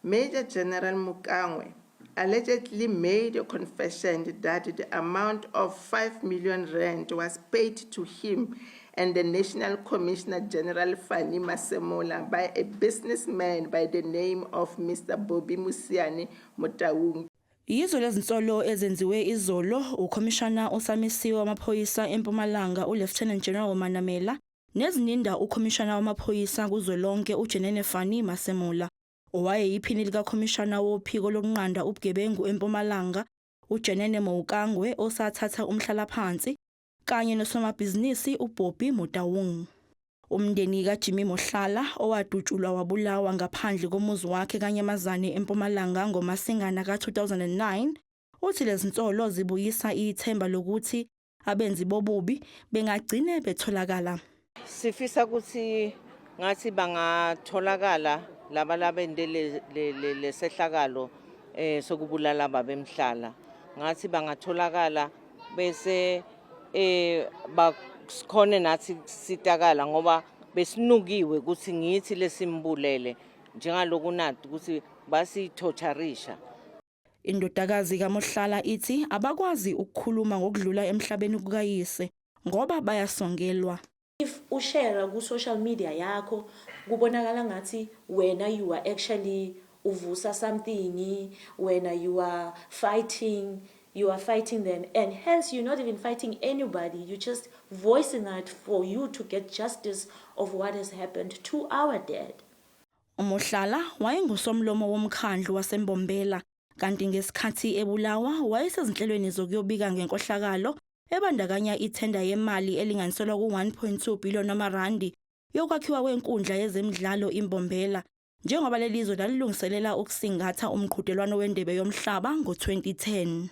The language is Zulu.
Major General Mukangwe allegedly made a confession that the amount of 5 million rand was paid to him and the National Commissioner General Fani Masemola by a businessman by the name of Mr. Bobby Musiani Mutaung. Yizo lezinsolo ezenziwe izolo uKhomishana osamisiwe wamaphoyisa eMpumalanga uLieutenant General Manamela nezininda uKhomishana wamaphoyisa kuzwelonke uJenene Fani Masemola owayeyiphini likaKhomishana wophiko lokunqanda ubugebengu eMpumalanga uJenene Mokangwe osathatha umhlalaphansi kanye nosomabhizinisi uBobby Mutaung. Umndeni kaJimmy Mohlala owadutshulwa wabulawa ngaphandle komuzi wakhe kaNyamazane eMpumalanga ngoMasingana ka-2009 uthi lezinsolo zibuyisa ithemba lokuthi abenzi bobubi bengagcine betholakala. Sifisa ukuthi ngathi bangatholakala laba labende lesehlakalo sokubulala babemhlala. Ngathi bangatholakala bese bakhone nathi sitakala ngoba besinukiwe ukuthi ngithi lesimbulele njengaloku nathi ukuthi basithocharisha. Indodakazi kaMohlala ithi abakwazi ukukhuluma ngokudlula emhlabeni kukayise ngoba bayasongelwa. If ushare ku social media yakho kubonakala ngathi wena you are actually uvusa something, when you are fighting them, and hence you're not even fighting anybody, you're just voicing out for you to get justice of what has happened to our dad. uMohlala wayengusomlomo womkhandlu waseMbombela kanti ngesikhathi ebulawa wayesezinhlelweni zokuyobika ngenkohlakalo ebandakanya ithenda yemali elinganiselwa ku-1.2 billion amarandi yokwakhiwa kwenkundla yezemidlalo iMbombela njengoba lelizwe lalilungiselela ukusingatha umqhudelwano wendebe yomhlaba ngo-2010.